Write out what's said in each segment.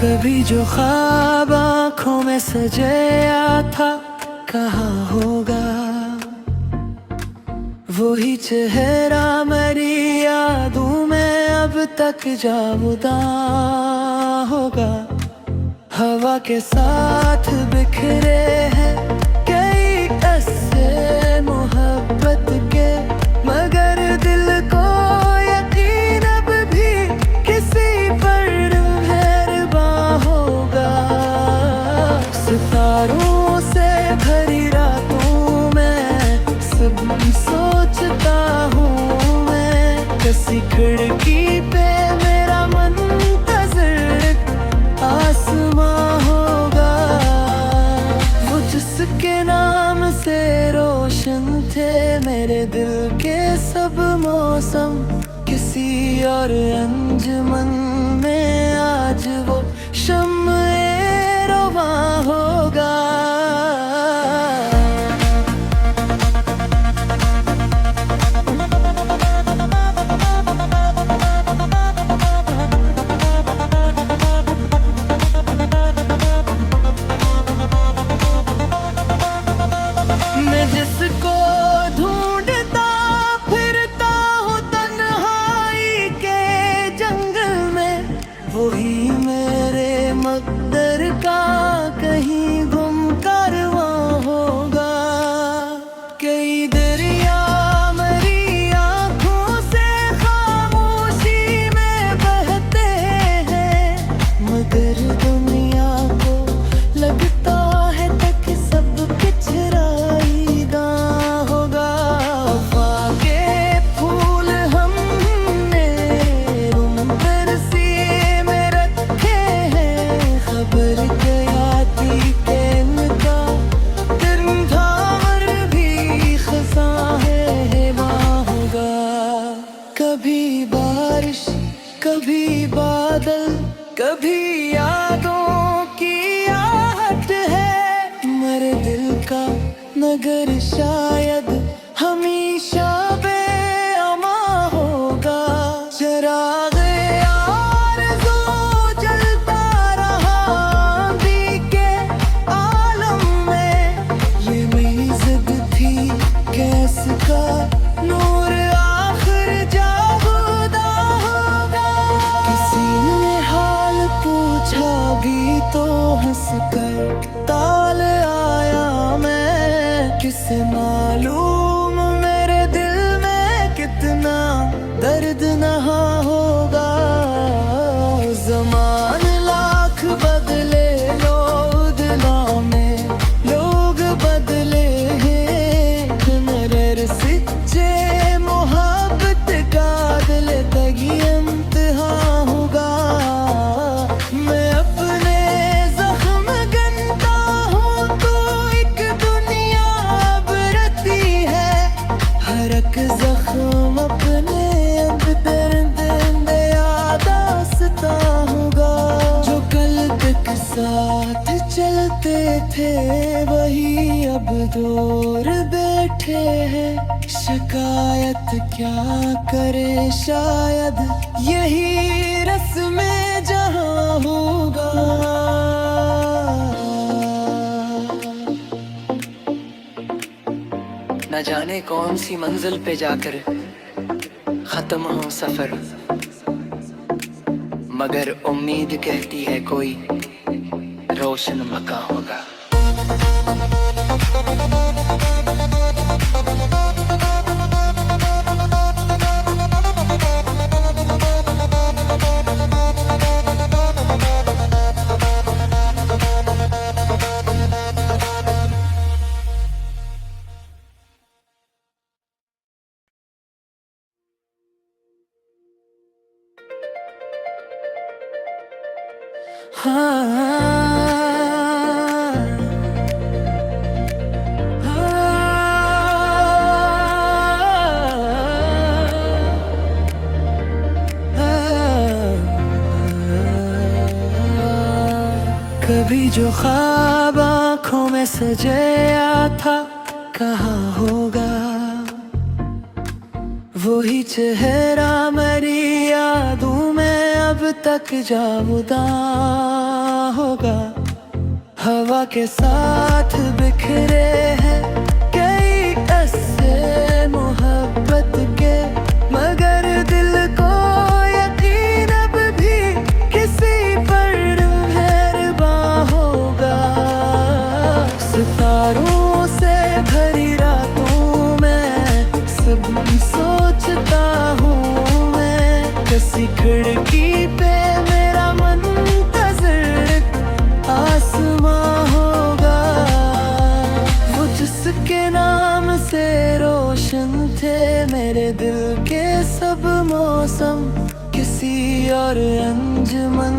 कभी जो ख्वाब आँखों में सजाया था, कहाँ होगा वही चेहरा मेरी यादों में अब तक जाबुदा होगा। हवा के साथ बिखरे हैं कई ऐसे मोहब्बत के, मगर दिल को यकीन अब भी किसी पर मेहरबान होगा। सितारों से भरी रातों में सब सोचता हूँ मैं, किसी खिड़की पे मेरा मुंतज़िर आसमां होगा। वो जिसके नाम से रोशन थे मेरे दिल के सब मौसम, किसी और अंजुमन में आज वो शम्ए रवा होगा। मैं जिसको ढूंढता फिरता हूँ तन्हाई के जंगल में, वही मेरे मकदर का कहीं गुम कारवां होगा। कई दरिया मेरी आँखों से खामोशी में बहते हैं, मगर दुनिया को लगता है तक सब पिछड़ाईदा होगा। वफा के फूल हमने उम्र सी में रखे हैं, खबर गया थी कि इनका दिन था और भी खज़ां है वहाँ होगा। कभी बारिश कभी बादल, कभी यादों की आहट है, मेरे दिल का नगर शायद हमेशा बेअमा होगा। चराग़े आरज़ू जलता रहा आंधी के आलम में, ये मेरी ज़िद थी कैसे का नूर आखिर जागुदा होगा। किसी ने हाल पूछा भी तो हंस कर ताल आया मैं, किसे मालूम मेरे दिल में कितना दर्द नहा होगा। ज़मान लाख बदले लोग में लोग बदले हैं, नरर सच्चे मोहब्बत का दिल तगी इम्तिहा होगा। मैं अपने जख्म गनता हूँ तो एक दुनिया अब रहती है, हर एक जख्म अपने अब दर्द याद आस्ता होगा। जो कल तक साथ चलते थे वही अब दूर बैठे हैं, शिकायत क्या करे शायद यही रस्में जहाँ होगा। न जाने कौन सी मंजिल पे जाकर खत्म हो सफर, मगर उम्मीद कहती है कोई रोशन मकां होगा। कभी जो ख्वाब आँखों में सजाया था कहाँ होगा वही चेहरा मेरी यादों में अब तक जाबुदा होगा। हवा के साथ बिखरे हैं कई ऐसे मोहब्बत के, मगर दिल को यकीन अब भी किसी पर मेहरबान होगा। सितारों से भरी रातों में सब सोचता हूँ मैं, किसी खिड़की पे मेरा मुंतज़िर आसमां होगा। वो जिसके नाम से रोशन थे मेरे दिल के सब मौसम, किसी और अंजुमन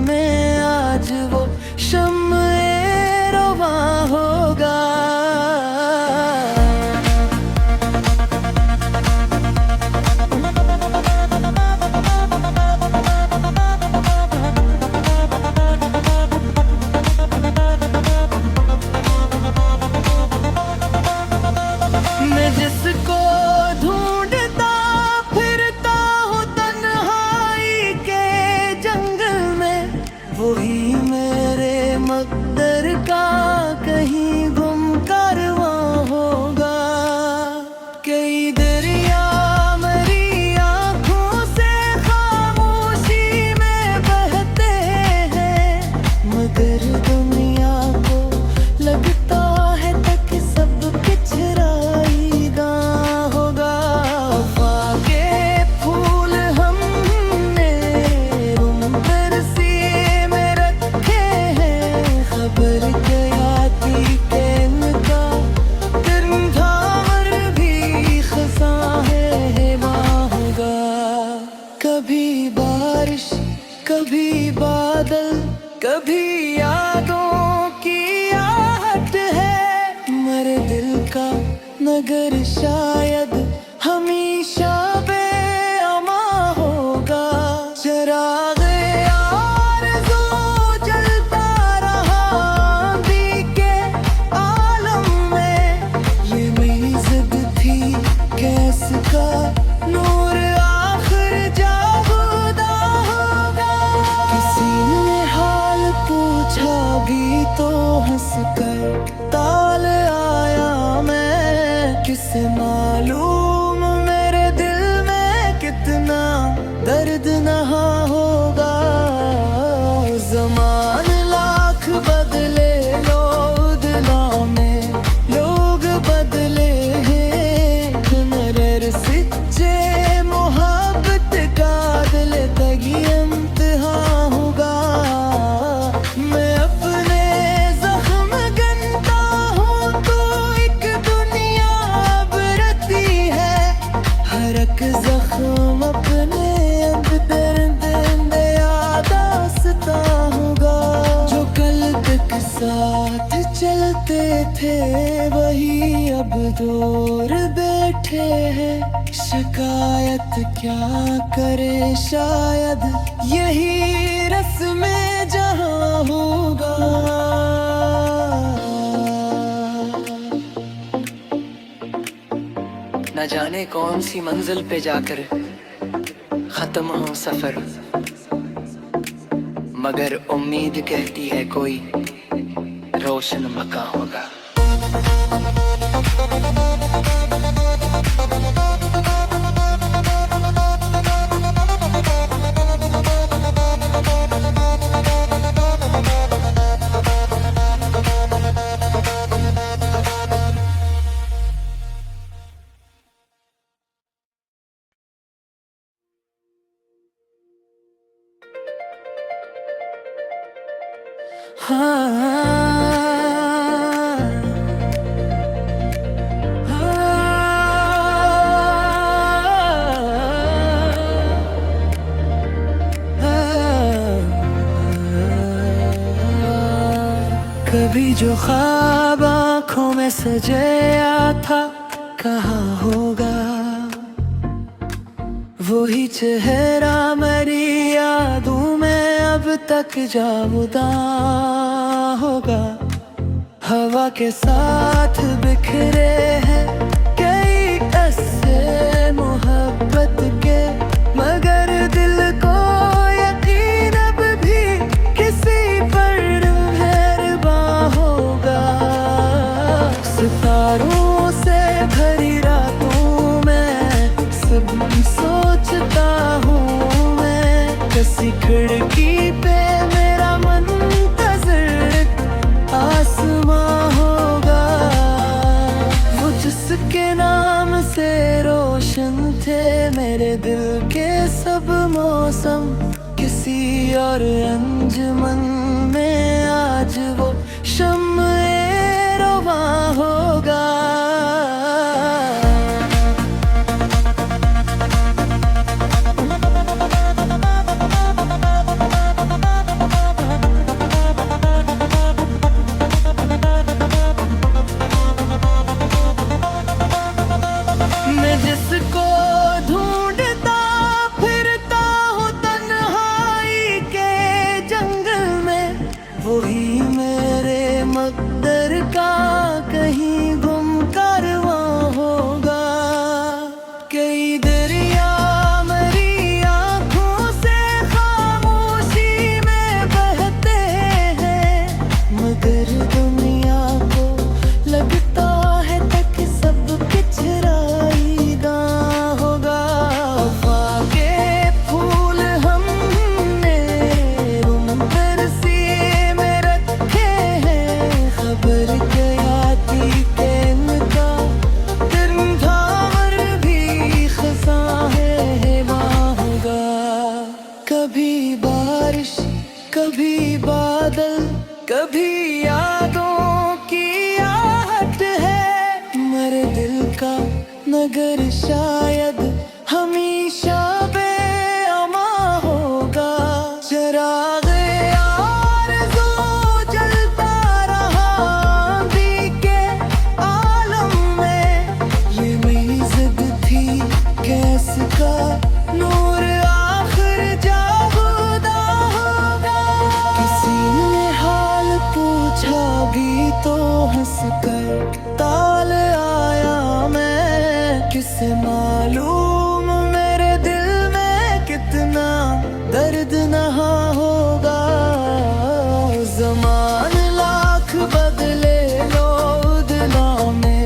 में आज वो शम्मे रोवा होगा। मैं जिसको ढूंढता फिरता हूँ तन्हाई के जंगल में, वही मेरे मकदर का कहीं गुम कारवां होगा। कई दरिया मेरी आँखों से खामोशी में बहते हैं, मगर दुनिया को लगता है तक सब पिछड़ाईगा होगा। वफा के फूल हमने उम्र से में रखे हैं, खबर क्या थी कि इनका दिनधार भी खसा है वहाँ होगा। कभी बारिश कभी बादल कभी यादों की आहट है, मेरे दिल का नगर शायद हमेशा बेअमा होगा। चराग़े आरज़ू जलता रहा आंधी के आलम में, ये मेरी ज़िद थी कैसका नूर आखिर जाबुदा होगा। किसी ने हाल पूछा भी तो हंस कर ताल आया मैं, किसे मालूम मेरे दिल में कितना दर्द नहा होगा। ज़मान लाख बदले लोग में लोग बदले हैं, नरर सच्चे मोहब्बत का दिल तगी इम्तिहान होगा। मैं अपने जख्म गनता हूँ तो एक दुनिया अब रती है, हर एक जख्म अपने दर्द यादाश्ता होगा। जो कल तक साथ चलते थे वही अब दूर बैठे हैं, शिकायत क्या करे शायद यही रस्में जहाँ होगा। न जाने कौन सी मंजिल पे जाकर खत्म हो सफर, मगर उम्मीद कहती है कोई रोशन मकां होगा। कभी जो ख्वाब आँखों में सजाया था कहाँ होगा, वही चेहरा मेरी यादों में अब तक जाबुदा होगा। हवा के साथ बिखरे हैं कई किस्से मोहब्बत के, मगर दिल को यकीन अब भी किसी पर मेहरबान होगा। सितारों से भरी रातों में सब सोचता हूँ मैं, किसी खिड़की पे मेरा मुंतज़िर आसमां होगा। वो जिसके नाम से रोशन थे मेरे दिल के सब मौसम, किसी और अंजुमन में आज वो शम्मे रवां होगा। मैं जिसको ढूंढता फिरता हूँ तन्हाई के जंगल में, वही मेरे मक़दर का कहीं गुम कारवां होगा। कई दरिया मेरी आँखों से खामोशी में बहते हैं, मगर दुनिया को लगता है तक सब पिछड़ाईदा होगा। वफा के फूल हमने उम्र सीए में रखे हैं, खबर क्या थी कि इनका दिन धामर भी खज़ां है वहाँ होगा। कभी बारिश कभी बादल कभी यादों की आहट है, मेरे दिल का नगर शायद हमेशा बेअमा होगा। चिराग़े आरज़ू जलता रहा आंधी के आलम में, ये मेरी ज़िद थी कैस का नूर आखिर जागुदा होगा। किसी ने हाल पूछा भी तो हंस कर ताल आया मैं, किसे मालूम मेरे दिल में कितना दर्द नहा होगा। ज़मान लाख बदले लोग में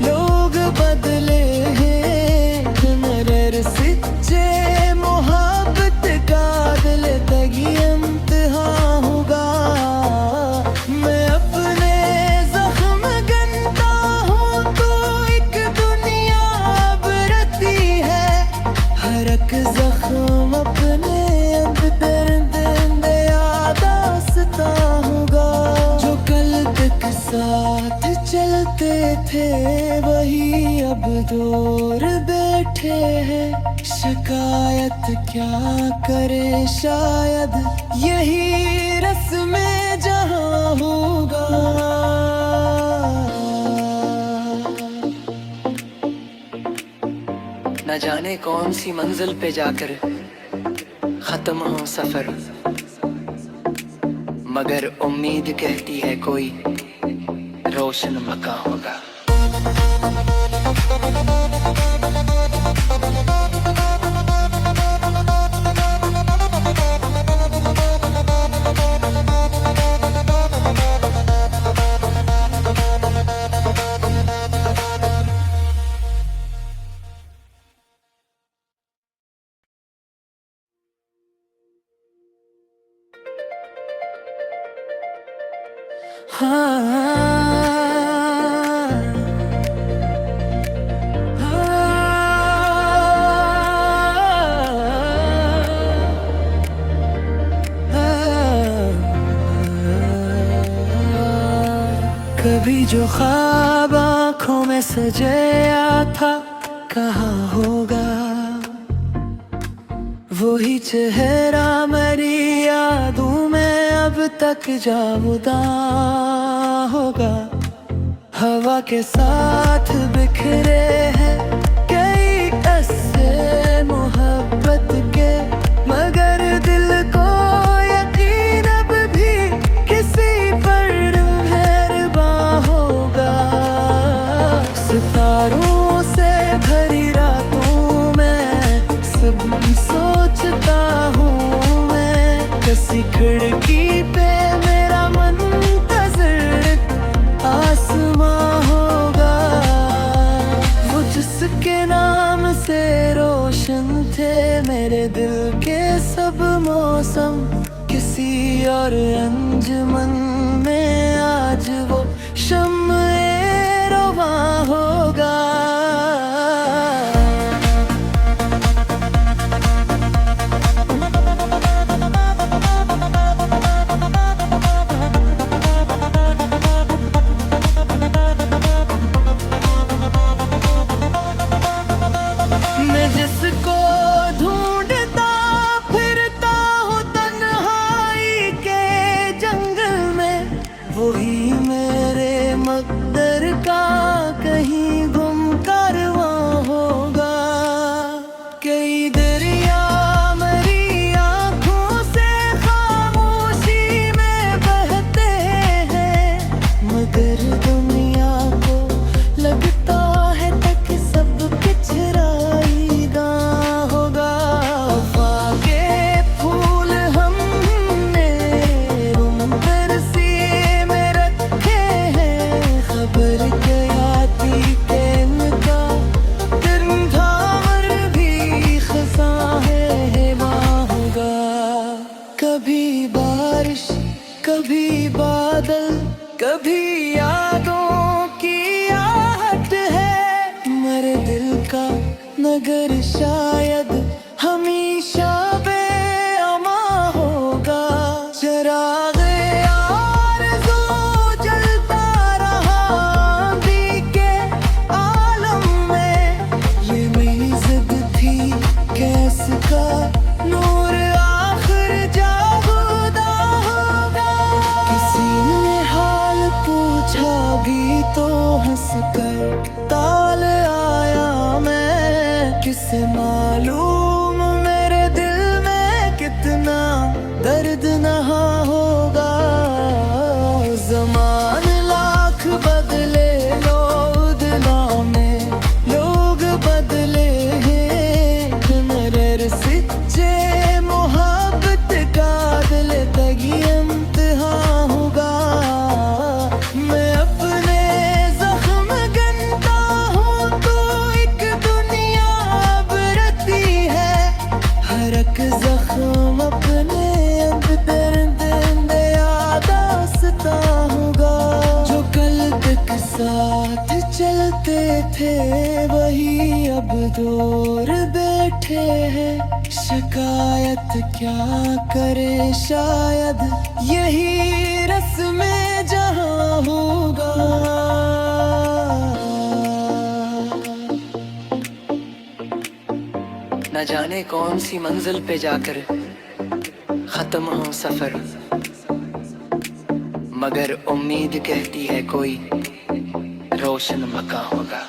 लोग बदले हैं, मेरे सच्चे मोहब्बत का दिल तगी इम्तिहान होगा। मैं अपने ज़ख्म गनता हूँ तो एक दुनिया अब रहती है, हर एक ज़ख्म अपने अंदर दर्द याद दास्ता होगा। जो कल तक साथ चलते थे वही अब दूर बैठे हैं, शिकायत क्या करे शायद यही रस्म जहाँ होगा। न जाने कौन सी मंजिल पे जाकर खत्म हो सफर, मगर उम्मीद कहती है कोई रोशन मकां होगा। कभी जो ख्वाब आँखों में सजाया था कहाँ होगा, वही चेहरा मेरी यादों में अब तक जागुदा होगा। हवा के साथ बिखरे हैं कई किस्से मोहब्बत के, मगर दिल को यकीन अब भी किसी पर दिल के सब मौसम किसी और अंजुमन में आज वो शम्मे रवा होगा। मैं जिसको ढूंढता फिरता हूँ तन्हाई के जंगल में, वही मेरे मकदर का कहीं गुम कारवां होगा। कई दरिया मेरी आँखों से खामोशी में बहते हैं, मगर दुनिया को लगता है तक सब पिछड़ा होगा। वफा के फूल हमने बरसी में रखे हैं, खबर क्या थी कि इनका दिन था और भी खसा है वहाँ होगा। कभी बारिश कभी बादल कभी यादों की आहट है, मेरे दिल का नगर शायद हमेशा बेअमा होगा। चिराग आरज़ू जलता रहा आंधी के आलम में, ये मेरी जिद थी कैसे का नूर आखिर जागुदा होगा। किसी ने हाल पूछा भी तो हंस कर ताल आया मैं, किसे मालूम मेरे दिल में कितना दर्द नहा होगा। ज़मान लाख बदले लोग में लोग बदले हैं, मगर सच्चे मोहब्बत का दिल तक इम्तिहान होगा। मैं अपने जख्म गनता हूँ तो एक दुनिया अब रती है, हर एक जख्म अपने अंदर याद दास्ता होगा। जो कल तक साथ चलते थे वही अब दूर बैठे हैं, शिकायत क्या करे शायद यही रस्म जहाँ होगा। न जाने कौन सी मंजिल पे जाकर खत्म हो सफर, मगर उम्मीद कहती है कोई रोशन मकां होगा।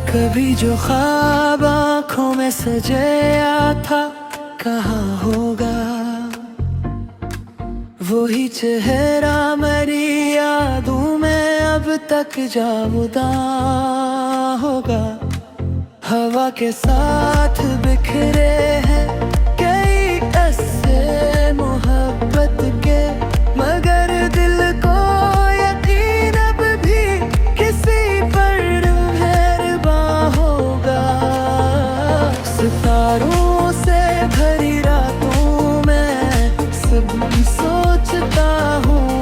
कभी जो ख्वाब आँखों में सजाया था कहाँ होगा, वही चेहरा मेरी यादों में अब तक जामुदा होगा। हवा के साथ बिखरे हैं कई ऐसे मोहब्बत के, मगर दिल को यकीन अब भी किसी पर मेहरबान होगा। सितारों से भरी रातों में सब सोचता हूँ